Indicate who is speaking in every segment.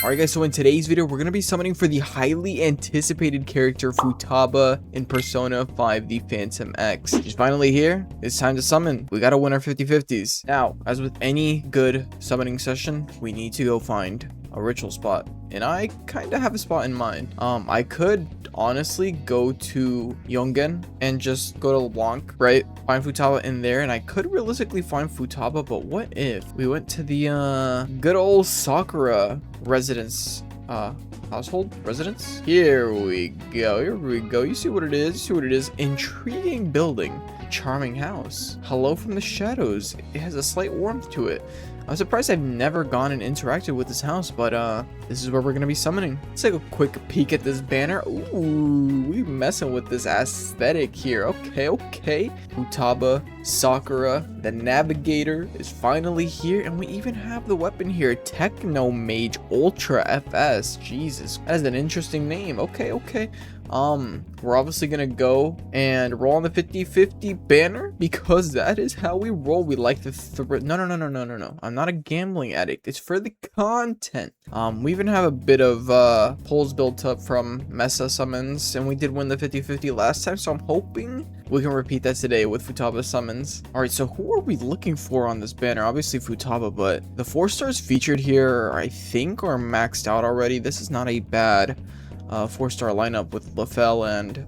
Speaker 1: Alright guys, so in today's video, we're going to be summoning for the highly anticipated character Futaba in Persona 5 The Phantom X. She's finally here. It's time to summon. We got to win our 50/50s. Now, as with any good summoning session, we need to go find a ritual spot. And I kind of have a spot in mind. I could honestly go to Yongen and just go to LeBlanc, right? Find Futaba in there, and I could realistically find Futaba, but what if we went to the good old Sakura residence, household residence? Here we go. You see what it is? Intriguing building, charming house. Hello from the shadows. It has a slight warmth to it. I'm surprised I've never gone and interacted with this house, but this is where we're gonna be summoning. Let's take a quick peek at this banner. Ooh, we messing with this aesthetic here. Okay. Futaba, Sakura, the Navigator is finally here, and we even have the weapon here, Techno Mage Ultra FS. Jesus, that is an interesting name. Okay. We're obviously gonna go and roll on the 50/50 banner because that is how we roll. We like the no. I'm not a gambling addict. It's for the content. We even have a bit of pulls built up from Merciless Summons, and we did win the 50/50 last time, so I'm hoping we can repeat that today with Futaba Summons. All right, so who are we looking for on this banner? Obviously Futaba, but the 4 stars featured here, I think, are maxed out already. This is not a bad 4-star lineup with Lafel and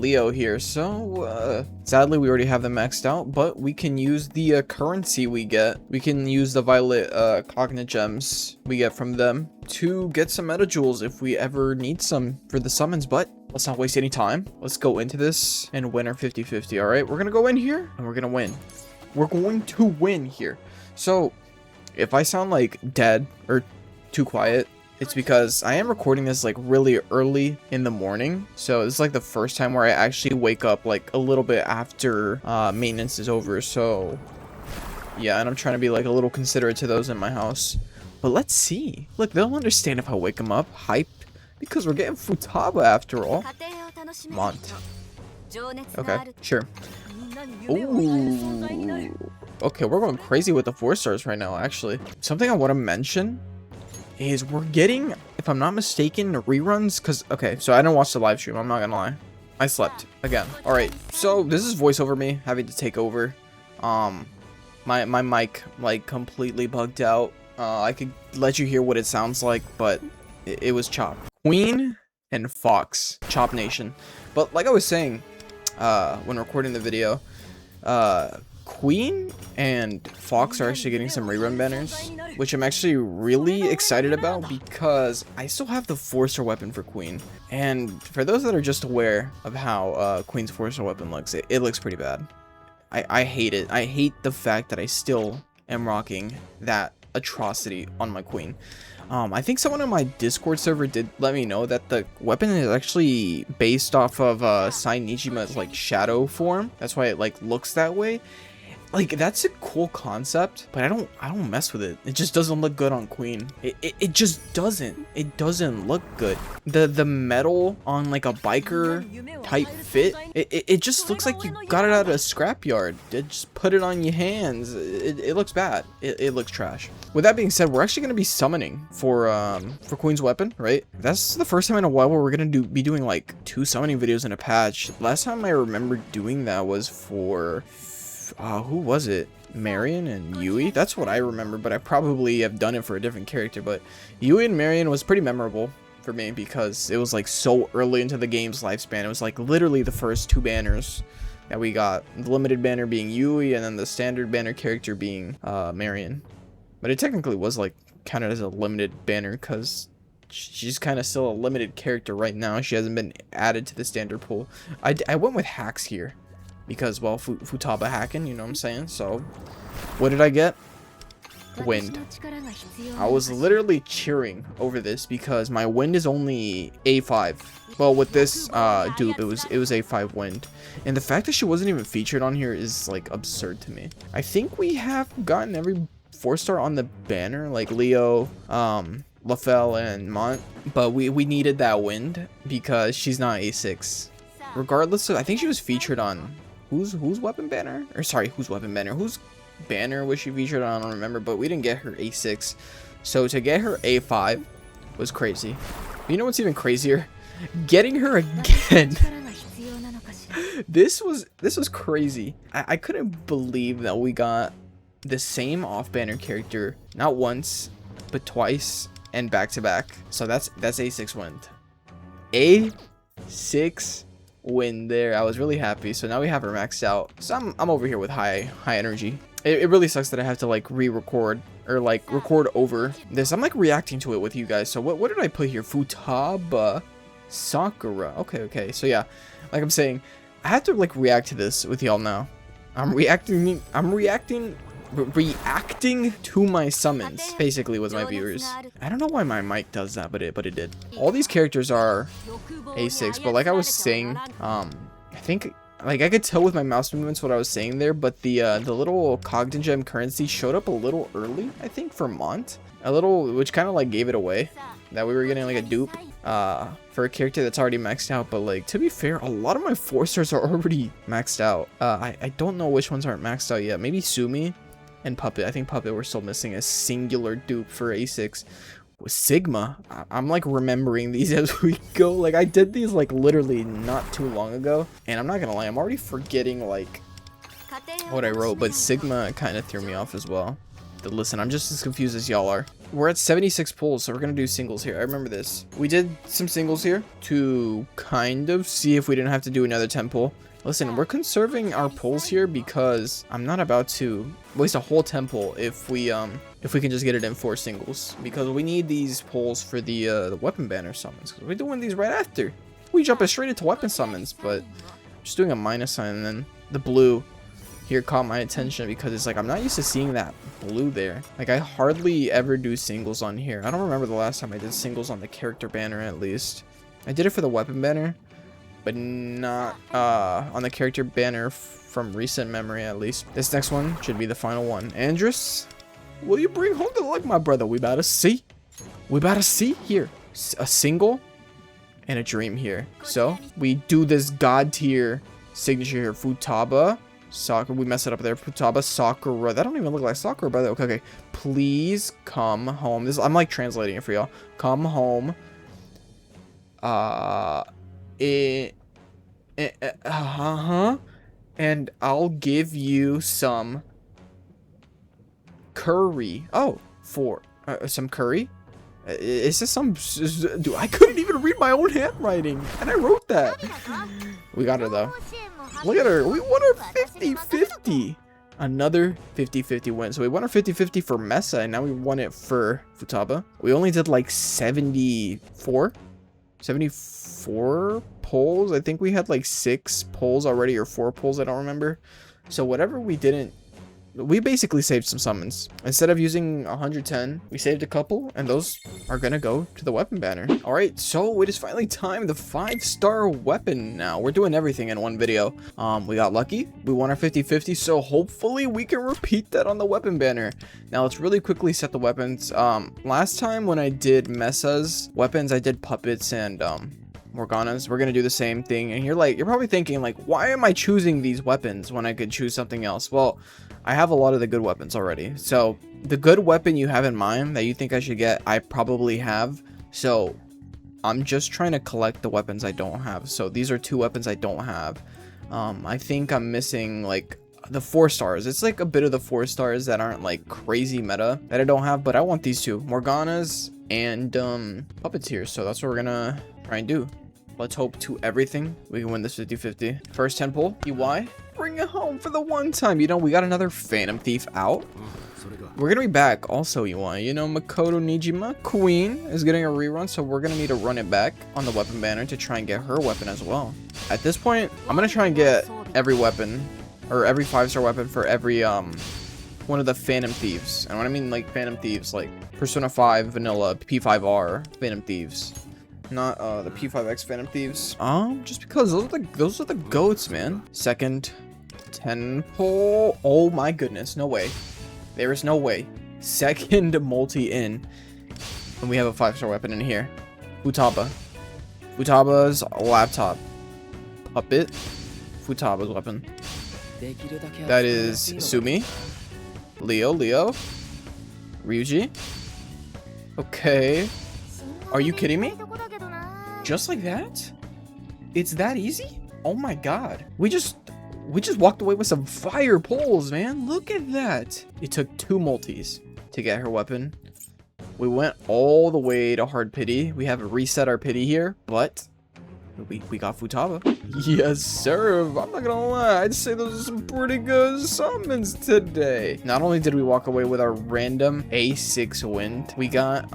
Speaker 1: Leo here, so sadly we already have them maxed out, but we can use the currency we get. We can use the violet cognate gems we get from them to get some meta jewels if we ever need some for the summons. But let's not waste any time. Let's go into this and win our 50/50. All right, we're gonna go in here and we're gonna win. We're going to win here. So if I sound like dead or too quiet, it's because I am recording this like really early in the morning. So it's like the first time where I actually wake up like a little bit after maintenance is over. So yeah, and I'm trying to be like a little considerate to those in my house. But let's see. Look, they'll understand if I wake them up. Hype. Because we're getting Futaba after all. Mont. Okay, sure. Ooh. Okay, we're going crazy with the 4 stars right now, actually. Something I want to mention is we're getting, if I'm not mistaken, reruns, because okay, so I didn't watch the live stream, I'm not gonna lie, I slept again. All right, so this is voiceover me having to take over. My mic like completely bugged out. I could let you hear what it sounds like, but it was Chop Queen and Fox, Chop Nation. But like I was saying when recording the video, Queen and Fox are actually getting some rerun banners, which I'm actually really excited about because I still have the 4-star weapon for Queen. And for those that are just aware of how Queen's 4-star weapon looks, it looks pretty bad. I hate it. I hate the fact that I still am rocking that atrocity on my Queen. I think someone on my Discord server did let me know that the weapon is actually based off of Sai Nijima's like shadow form. That's why it like looks that way. Like, that's a cool concept, but I don't mess with it. It just doesn't look good on Queen. It just doesn't. It doesn't look good. The metal on like a biker type fit, it just looks like you got it out of a scrapyard. Just put it on your hands. It looks bad. It looks trash. With that being said, we're actually gonna be summoning for Queen's weapon, right? That's the first time in a while where we're gonna be doing like 2 summoning videos in a patch. Last time I remember doing that was for who was it? Marion and Yui? That's what I remember, but I probably have done it for a different character. But Yui and Marion was pretty memorable for me because it was like so early into the game's lifespan. It was like literally the first 2 banners that we got. The limited banner being Yui, and then the standard banner character being Marion. But it technically was like counted as a limited banner because she's kind of still a limited character right now. She hasn't been added to the standard pool. I went with hacks here because, well, Futaba hacking, you know what I'm saying? So what did I get? Wind. I was literally cheering over this because my wind is only A5. Well, with this dupe, it was A5 wind, and the fact that she wasn't even featured on here is like absurd to me. I think we have gotten every 4-star on the banner, like Leo, Lafel, and Mont, but we needed that wind because she's not A6. Regardless of, I think she was featured on whose weapon banner? Or sorry, whose weapon banner? Whose banner was she featured on? I don't remember, but we didn't get her A6. So to get her A5, was crazy. You know what's even crazier? Getting her again. This was crazy. I couldn't believe that we got the same off-banner character not once but twice and back to back. So that's A6 win. A6 win there. I was really happy. So now we have her maxed out. So I'm over here with high energy. It really sucks that I have to like re-record or like record over this. I'm like reacting to it with you guys. So what did I put here? Futaba Sakura. Okay. So yeah, like I'm saying, I have to like react to this with y'all now. I'm reacting to my summons basically with my viewers. I don't know why my mic does that, but it did. All these characters are A6, but like I was saying, I think like I could tell with my mouse movements what I was saying there, but the little Cogden Gem currency showed up a little early, I think, for Mont. A little, which kind of like gave it away that we were getting like a dupe for a character that's already maxed out. But like, to be fair, a lot of my 4-stars are already maxed out. I don't know which ones aren't maxed out yet. Maybe Sumi and Puppet. I think Puppet, we're still missing a singular dupe for A6. With Sigma, I'm like remembering these as we go. Like I did these like literally not too long ago, and I'm not gonna lie, I'm already forgetting like what I wrote, but Sigma kind of threw me off as well. But listen, I'm just as confused as y'all are. We're at 76 pulls, so we're gonna do singles here. I remember this. We did some singles here to kind of see if we didn't have to do another 10 pull. Listen, we're conserving our pulls here because I'm not about to waste a whole 10 pull if we can just get it in 4 singles, because we need these pulls for the weapon banner summons. We're doing these right after. We jump it straight into weapon summons, but just doing a minus sign, and then the blue here caught my attention because it's like I'm not used to seeing that blue there. Like I hardly ever do singles on here. I don't remember the last time I did singles on the character banner. At least I did it for the weapon banner, but not on the character banner from recent memory. At least this next one should be the final one. Andrus, will you bring home the luck, my brother? We about to see. We about to see here a single and a dream here. So we do this god tier signature here. Futaba Sakura. We messed it up there. Futaba Sakura. That don't even look like Sakura, by the way. Okay. Please come home. This, I'm like translating it for y'all. Come home. And I'll give you some curry. Oh, for some curry. Is this some? Dude, I couldn't even read my own handwriting, and I wrote that. We got her though. Look at her. We won her 50-50. Another 50-50 win. So we won our 50-50 for Mesa, and now we won it for Futaba. We only did like 74 pulls. I think we had like 6 pulls already, or 4 pulls. I don't remember. So whatever we didn't, we basically saved some summons. Instead of using 110, we saved a couple, and those are gonna go to the weapon banner. All right, so it is finally time. The 5-star weapon now. We're doing everything in one video. We got lucky. We won our 50-50, so hopefully we can repeat that on the weapon banner. Now let's really quickly set the weapons. Last time when I did Mesa's weapons, I did puppets and Morganas. We're gonna do the same thing, and you're probably thinking like, why am I choosing these weapons when I could choose something else? Well, I have a lot of the good weapons already. So the good weapon you have in mind that you think I should get, I probably have. So I'm just trying to collect the weapons I don't have. So these are 2 weapons I don't have. I think I'm missing like the 4 stars. It's like a bit of the 4 stars that aren't like crazy meta that I don't have, but I want these 2 Morganas and puppets here. So that's what we're gonna try and do. Let's hope to everything we can win this 50-50. First 10 pull, UI. Bring it home for the one time. You know, we got another Phantom Thief out. We're gonna be back also, UI. You know, Makoto Nijima, Queen, is getting a rerun, so we're gonna need to run it back on the weapon banner to try and get her weapon as well. At this point, I'm gonna try and get every weapon, or every 5-star weapon for every one of the Phantom Thieves. And when I mean like Phantom Thieves, like Persona 5 Vanilla P5R Phantom Thieves. Not the P5X Phantom Thieves. Just because those are the goats, man. Second 10 pull. Oh my goodness, no way. There is no way. Second multi in, and we have a 5-star weapon in here. Futaba. Futaba's laptop. Puppet. Futaba's weapon. That is Sumi. Leo. Ryuji. Okay. Are you kidding me? Just like that? It's that easy? Oh my god. We just walked away with some fire pulls, man. Look at that. It took 2 multis to get her weapon. We went all the way to hard pity. We have reset our pity here, but we got Futaba. Yes, sir. I'm not gonna lie. I'd say those are some pretty good summons today. Not only did we walk away with our random A6 win, we got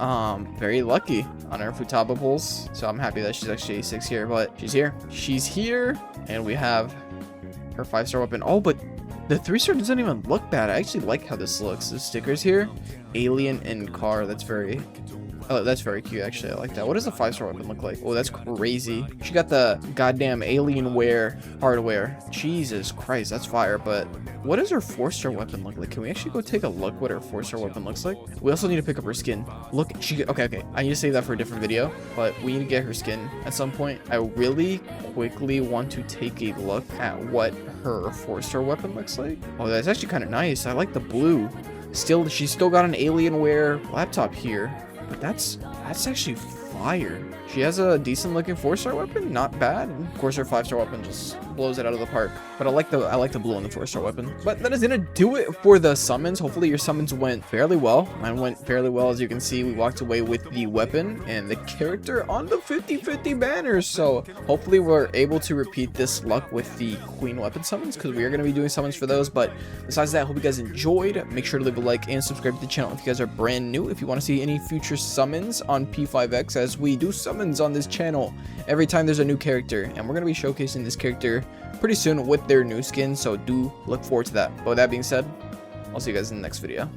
Speaker 1: very lucky on our Futaba pulls. So I'm happy that she's actually A6 here, but she's here. She's here, and we have her 5-star weapon. Oh, but the 3-star doesn't even look bad. I actually like how this looks. The stickers here, alien and car. That's very cute, actually. I like that. What does the 5-star weapon look like? Oh, that's crazy. She got the goddamn Alienware hardware. Jesus Christ, that's fire. But what does her 4-star weapon look like? Can we actually go take a look what her 4-star weapon looks like? We also need to pick up her skin. Look, okay. I need to save that for a different video, but we need to get her skin at some point. I really quickly want to take a look at what her 4-star weapon looks like. Oh, that's actually kind of nice. I like the blue. She's still got an Alienware laptop here. But that's actually fire. She has a decent looking 4-star weapon, not bad. And of course her 5-star weapon just blows it out of the park. But I like the blue on the 4-star weapon. But that is gonna do it for the summons. Hopefully your summons went fairly well. Mine went fairly well. As you can see, we walked away with the weapon and the character on the 50/50 banners. So hopefully we're able to repeat this luck with the queen weapon summons, because we are gonna be doing summons for those. But besides that, I hope you guys enjoyed. Make sure to leave a like and subscribe to the channel if you guys are brand new. If you want to see any future summons on P5X, as we do summons on this channel every time there's a new character, and we're going to be showcasing this character pretty soon with their new skin, so do look forward to that. But with that being said, I'll see you guys in the next video.